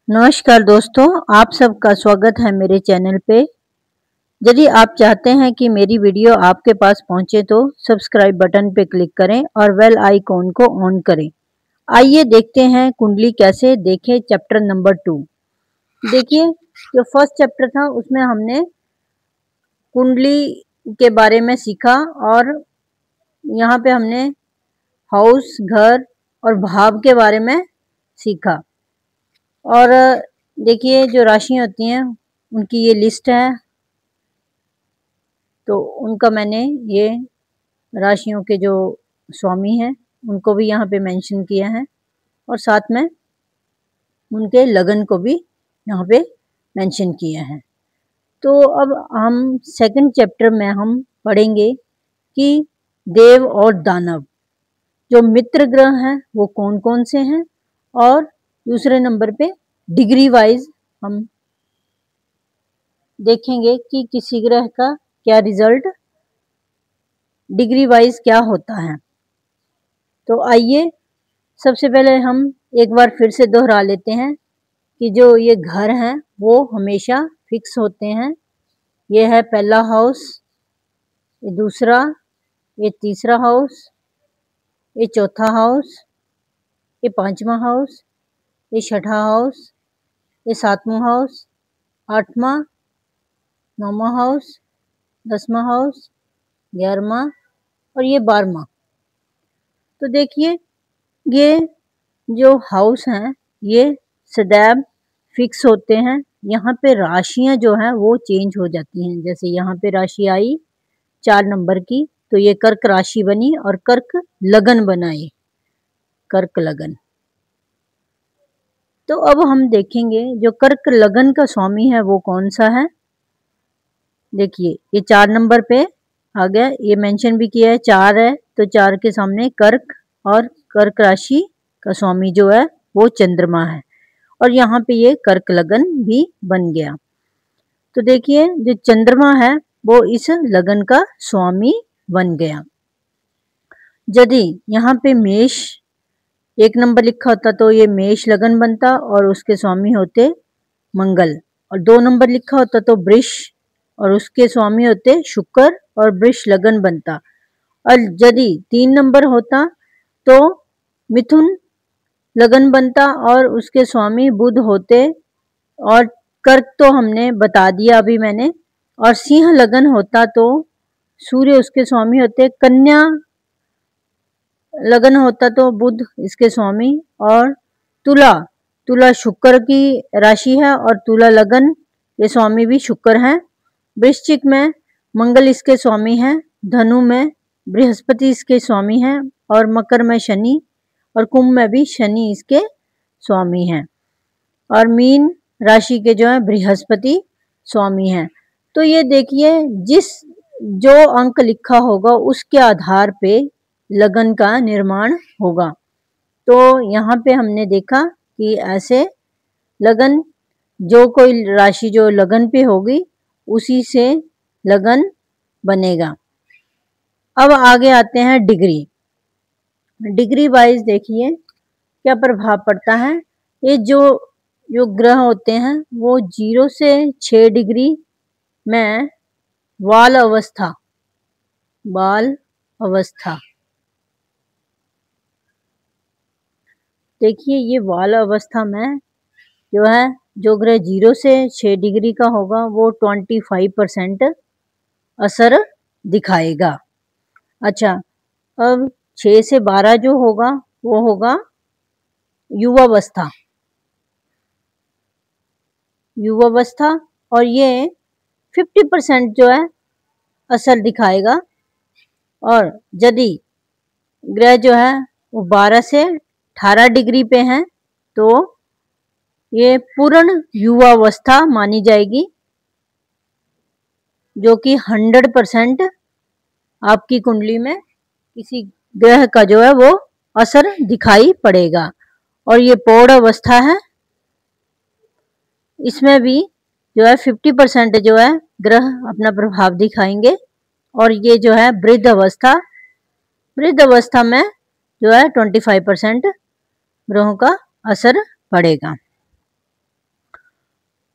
नमस्कार दोस्तों, आप सबका स्वागत है मेरे चैनल पे। यदि आप चाहते हैं कि मेरी वीडियो आपके पास पहुंचे तो सब्सक्राइब बटन पे क्लिक करें और बेल आइकॉन को ऑन करें। आइए देखते हैं कुंडली कैसे देखें। चैप्टर नंबर 2 देखिए, जो फर्स्ट चैप्टर था उसमें हमने कुंडली के बारे में सीखा और यहाँ पे हमने हाउस, घर और भाव के बारे में सीखा। और देखिए, जो राशियां होती हैं उनकी ये लिस्ट है, तो उनका मैंने ये राशियों के जो स्वामी हैं उनको भी यहाँ पे मेंशन किया है और साथ में उनके लगन को भी यहाँ पे मेंशन किया है। तो अब हम सेकंड चैप्टर में हम पढ़ेंगे कि देव और दानव जो मित्र ग्रह हैं वो कौन कौन से हैं, और दूसरे नंबर पे डिग्री वाइज हम देखेंगे कि किसी ग्रह का क्या रिजल्ट डिग्री वाइज क्या होता है। तो आइए सबसे पहले हम एक बार फिर से दोहरा लेते हैं कि जो ये घर हैं वो हमेशा फिक्स होते हैं। ये है पहला हाउस, ये दूसरा, ये तीसरा हाउस, ये चौथा हाउस, ये पांचवा हाउस, ये छठा हाउस, ये सातवां हाउस, आठवां, नौवां हाउस, 10वां हाउस, 11वां और ये 12वां। तो देखिए, ये जो हाउस हैं ये सदैव फिक्स होते हैं। यहाँ पे राशियां जो हैं वो चेंज हो जाती हैं। जैसे यहाँ पे राशि आई 4 नंबर की, तो ये कर्क राशि बनी और कर्क लगन बनाई, कर्क लगन। तो अब हम देखेंगे जो कर्क लगन का स्वामी है वो कौन सा है। देखिए, ये 4 नंबर पे आ गया, ये मेंशन भी किया है 4 है, तो 4 के सामने कर्क, और कर्क राशि का स्वामी जो है वो चंद्रमा है, और यहाँ पे ये कर्क लगन भी बन गया। तो देखिए, जो चंद्रमा है वो इस लगन का स्वामी बन गया। यदि यहाँ पे मेष 1 नंबर लिखा होता तो ये मेष लगन बनता और उसके स्वामी होते मंगल, और 2 नंबर लिखा होता तो वृष और उसके स्वामी होते शुक्र और वृष लगन बनता। और यदि 3 नंबर होता तो मिथुन लगन बनता और उसके स्वामी बुध होते, और कर्क तो हमने बता दिया अभी मैंने, और सिंह लगन होता तो सूर्य उसके स्वामी होते, कन्या लगन होता तो बुध इसके स्वामी, और तुला, तुला शुक्र की राशि है और तुला लगन ये स्वामी भी शुक्र हैं। वृश्चिक में मंगल इसके स्वामी हैं, धनु में बृहस्पति इसके स्वामी हैं, और मकर में शनि, और कुंभ में भी शनि इसके स्वामी हैं, और मीन राशि के जो है बृहस्पति स्वामी हैं। तो ये देखिए, जिस जो अंक लिखा होगा उसके आधार पे लगन का निर्माण होगा। तो यहाँ पे हमने देखा कि ऐसे लगन, जो कोई राशि जो लगन पे होगी उसी से लगन बनेगा। अब आगे आते हैं डिग्री। डिग्री वाइज देखिए क्या प्रभाव पड़ता है। ये जो ग्रह होते हैं वो 0 से 6 डिग्री में बाल अवस्था, बाल अवस्था, देखिए ये बाल अवस्था में जो है, जो ग्रह 0 से 6 डिग्री का होगा वो 25% असर दिखाएगा। अच्छा, अब 6 से 12 जो होगा वो होगा युवावस्था, युवावस्था, और ये 50% जो है असर दिखाएगा। और यदि ग्रह जो है वो 12 से 18 डिग्री पे हैं तो ये पूर्ण युवावस्था मानी जाएगी, जो कि 100% आपकी कुंडली में किसी ग्रह का जो है वो असर दिखाई पड़ेगा। और ये पौड़ अवस्था है, इसमें भी जो है 50% जो है ग्रह अपना प्रभाव दिखाएंगे। और ये जो है वृद्ध अवस्था, वृद्ध अवस्था में जो है 25% ग्रहों का असर पड़ेगा।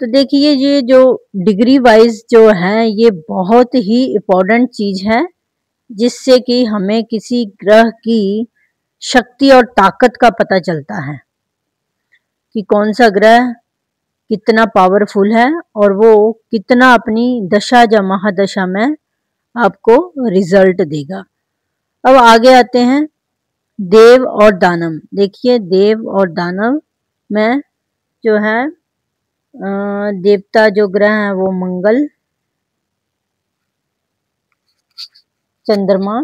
तो देखिए ये जो डिग्री वाइज जो है ये बहुत ही इम्पोर्टेंट चीज है, जिससे कि हमें किसी ग्रह की शक्ति और ताकत का पता चलता है कि कौन सा ग्रह कितना पावरफुल है और वो कितना अपनी दशा या महादशा में आपको रिजल्ट देगा। अब आगे आते हैं देव और दानव। देखिए देव और दानव में जो है देवता जो ग्रह है वो मंगल, चंद्रमा,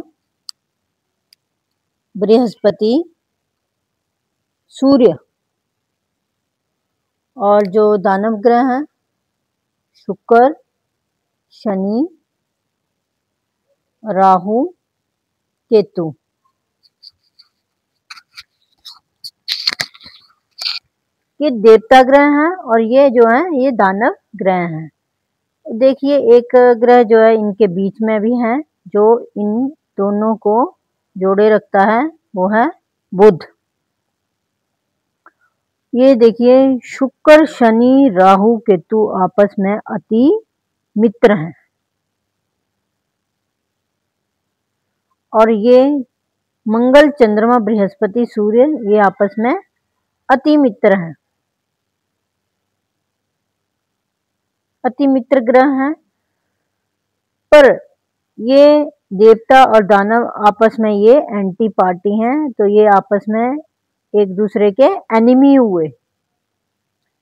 बृहस्पति, सूर्य, और जो दानव ग्रह हैं शुक्र, शनि, राहु, केतु। ये देवता ग्रह हैं और ये जो है ये दानव ग्रह हैं। देखिए एक ग्रह जो है इनके बीच में भी है, जो इन दोनों को जोड़े रखता है, वो है बुध। ये देखिए शुक्र, शनि, राहु, केतु आपस में अति मित्र हैं और ये मंगल, चंद्रमा, बृहस्पति, सूर्य ये आपस में अति मित्र हैं, अति मित्र ग्रह हैं। पर ये देवता और दानव आपस में ये एंटी पार्टी हैं, तो ये आपस में एक दूसरे के एनिमी हुए,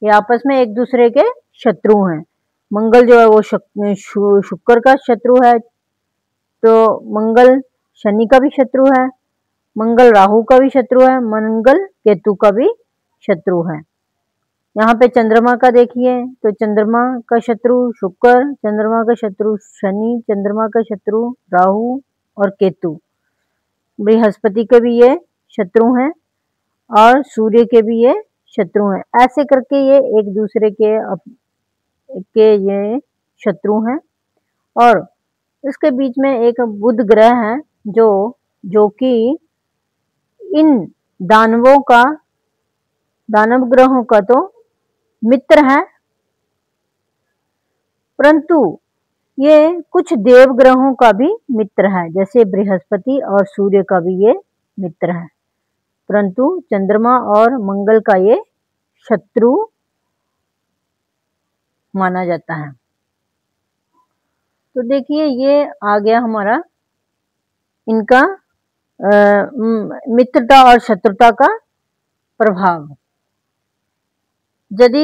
ये आपस में एक दूसरे के शत्रु हैं। मंगल जो है वो शुक्र का शत्रु है, तो मंगल शनि का भी शत्रु है, मंगल राहु का भी शत्रु है, मंगल केतु का भी शत्रु है। यहाँ पे चंद्रमा का देखिए तो चंद्रमा का शत्रु शुक्र, चंद्रमा का शत्रु शनि, चंद्रमा का शत्रु राहु और केतु। बृहस्पति के भी ये शत्रु हैं और सूर्य के भी ये शत्रु हैं। ऐसे करके ये एक दूसरे के ये शत्रु हैं। और इसके बीच में एक बुध ग्रह है जो कि इन दानव ग्रहों का तो मित्र है, परंतु ये कुछ देव ग्रहों का भी मित्र है, जैसे बृहस्पति और सूर्य का भी ये मित्र है, परंतु चंद्रमा और मंगल का ये शत्रु माना जाता है। तो देखिए ये आ गया हमारा इनका मित्रता और शत्रुता का प्रभाव। यदि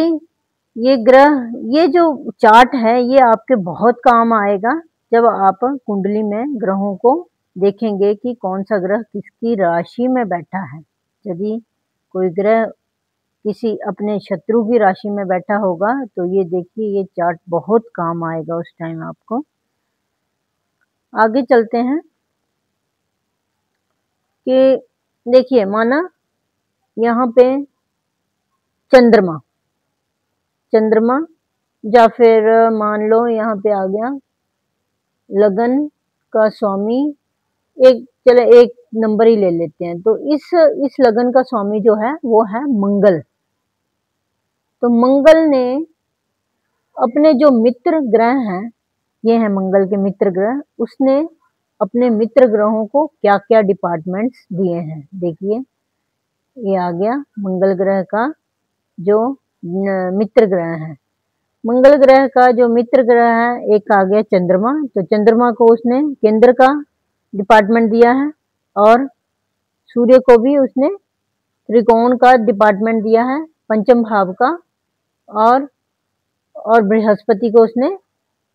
ये ग्रह, ये जो चार्ट है ये आपके बहुत काम आएगा जब आप कुंडली में ग्रहों को देखेंगे कि कौन सा ग्रह किसकी राशि में बैठा है। यदि कोई ग्रह किसी अपने शत्रु की राशि में बैठा होगा तो ये देखिए ये चार्ट बहुत काम आएगा उस टाइम आपको। आगे चलते हैं कि देखिए माना यहाँ पे चंद्रमा या फिर मान लो यहाँ पे आ गया लगन का स्वामी, एक नंबर ही ले लेते हैं, तो इस लगन का स्वामी जो है वो है मंगल। तो मंगल ने अपने जो मित्र ग्रह हैं, ये है मंगल के मित्र ग्रह, उसने अपने मित्र ग्रहों को क्या क्या डिपार्टमेंट्स दिए हैं। देखिए ये आ गया मंगल ग्रह का जो मित्र ग्रह है। मंगल ग्रह का जो मित्र ग्रह है एक आ गया चंद्रमा, तो चंद्रमा को उसने केंद्र का डिपार्टमेंट दिया है और सूर्य को भी उसने त्रिकोण का डिपार्टमेंट दिया है, पंचम भाव का, और बृहस्पति को उसने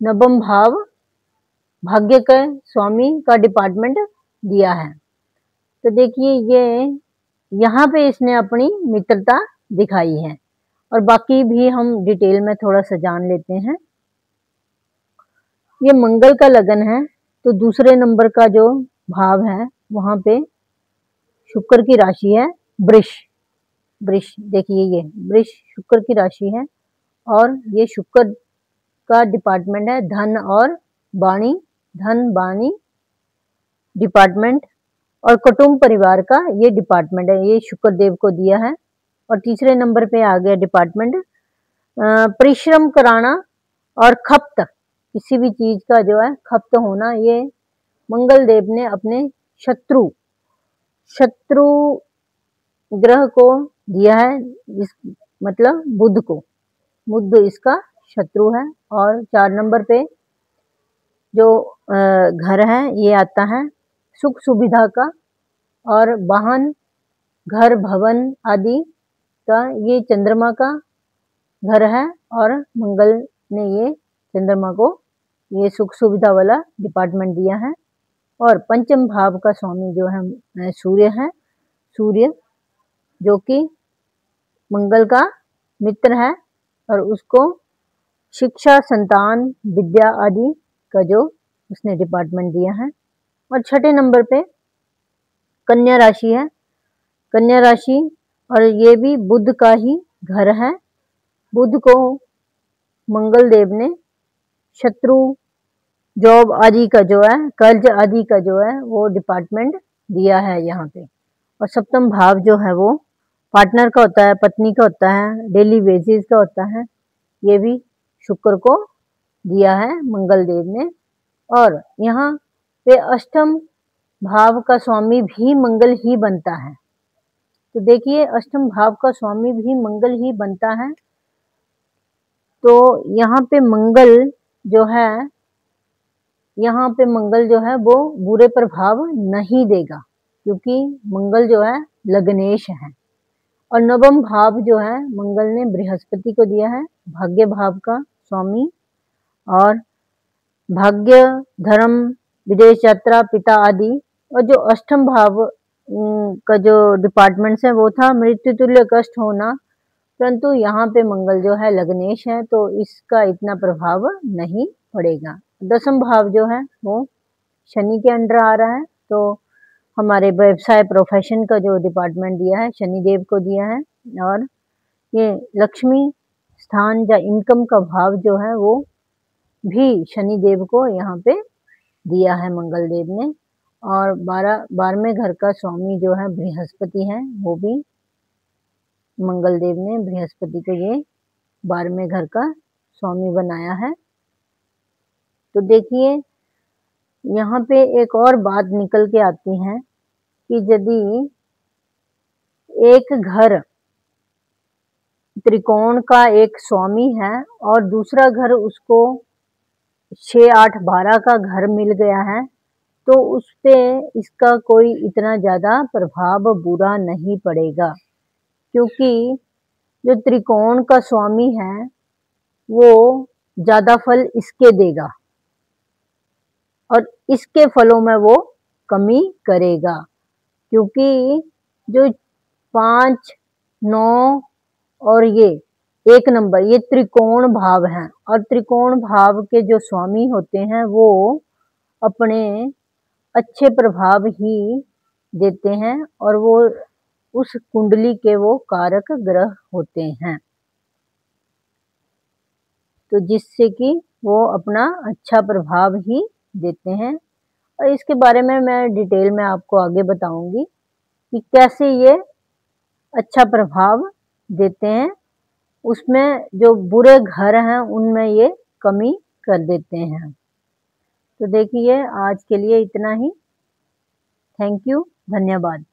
नवम भाव भाग्य के स्वामी का डिपार्टमेंट दिया है। तो देखिए ये यहाँ पे इसने अपनी मित्रता दिखाई है और बाकी भी हम डिटेल में थोड़ा सा जान लेते हैं। ये मंगल का लगन है, तो दूसरे नंबर का जो भाव है वहां पे शुक्र की राशि है वृष। देखिए ये वृष शुक्र की राशि है और ये शुक्र का डिपार्टमेंट है धन वाणी डिपार्टमेंट, और कुटुंब परिवार का ये डिपार्टमेंट है, ये शुक्र देव को दिया है। और तीसरे नंबर पे आ गया डिपार्टमेंट परिश्रम कराना और खपत, किसी भी चीज का जो है खपत होना, ये मंगल देव ने अपने शत्रु शत्रु ग्रह को दिया है, इस मतलब बुध को। बुध इसका शत्रु है। और 4 नंबर पे जो घर है ये आता है सुख सुविधा का और वाहन, घर, भवन आदि का, ये चंद्रमा का घर है। और मंगल ने ये चंद्रमा को ये सुख सुविधा वाला डिपार्टमेंट दिया है। और पंचम भाव का स्वामी जो है सूर्य है। सूर्य जो कि मंगल का मित्र है और उसको शिक्षा, संतान, विद्या आदि का जो उसने डिपार्टमेंट दिया है। और 6 नंबर पे कन्या राशि है। कन्या राशि, और ये भी बुध का ही घर है। बुध को मंगल देव ने शत्रु, जॉब आदि का जो है, कर्ज आदि का जो है वो डिपार्टमेंट दिया है यहाँ पे। और सप्तम भाव जो है वो पार्टनर का होता है, पत्नी का होता है, डेली वेजेस का होता है। ये भी शुक्र को दिया है मंगल देव ने। और यहाँ पे अष्टम भाव का स्वामी भी मंगल ही बनता है। तो देखिए अष्टम भाव का स्वामी भी मंगल ही बनता है। तो यहाँ पे मंगल जो है, यहाँ पे मंगल जो है वो बुरे प्रभाव नहीं देगा, क्योंकि मंगल जो है लग्नेश है। और नवम भाव जो है मंगल ने बृहस्पति को दिया है, भाग्य भाव का स्वामी। और भाग्य, धर्म, विदेश यात्रा, पिता आदि। और जो अष्टम भाव का जो डिपार्टमेंट्स है वो था मृत्यु तुल्य कष्ट होना, परंतु यहाँ पे मंगल जो है लग्नेश है तो इसका इतना प्रभाव नहीं पड़ेगा। दसम भाव जो है वो शनि के अंडर आ रहा है, तो हमारे व्यवसाय, प्रोफेशन का जो डिपार्टमेंट दिया है शनि देव को दिया है। और ये लक्ष्मी स्थान या इनकम का भाव जो है वो भी शनि देव को यहाँ पे दिया है मंगल देव ने। और 12वें घर का स्वामी जो है बृहस्पति है, वो भी मंगल देव ने बृहस्पति को ये 12वें घर का स्वामी बनाया है। तो देखिए यहाँ पे एक और बात निकल के आती है कि यदि एक घर त्रिकोण का एक स्वामी है और दूसरा घर उसको 6, 8, 12 का घर मिल गया है, तो उस पे इसका कोई इतना ज़्यादा प्रभाव बुरा नहीं पड़ेगा, क्योंकि जो त्रिकोण का स्वामी है वो ज़्यादा फल इसके देगा और इसके फलों में वो कमी करेगा। क्योंकि जो 5, 9 और ये 1 नंबर, ये त्रिकोण भाव हैं और त्रिकोण भाव के जो स्वामी होते हैं वो अपने अच्छे प्रभाव ही देते हैं और वो उस कुंडली के वो कारक ग्रह होते हैं, तो जिससे कि वो अपना अच्छा प्रभाव ही देते हैं। और इसके बारे में मैं डिटेल में आपको आगे बताऊंगी कि कैसे ये अच्छा प्रभाव देते हैं, उसमें जो बुरे घर हैं उनमें ये कमी कर देते हैं। तो देखिए आज के लिए इतना ही। थैंक यू, धन्यवाद।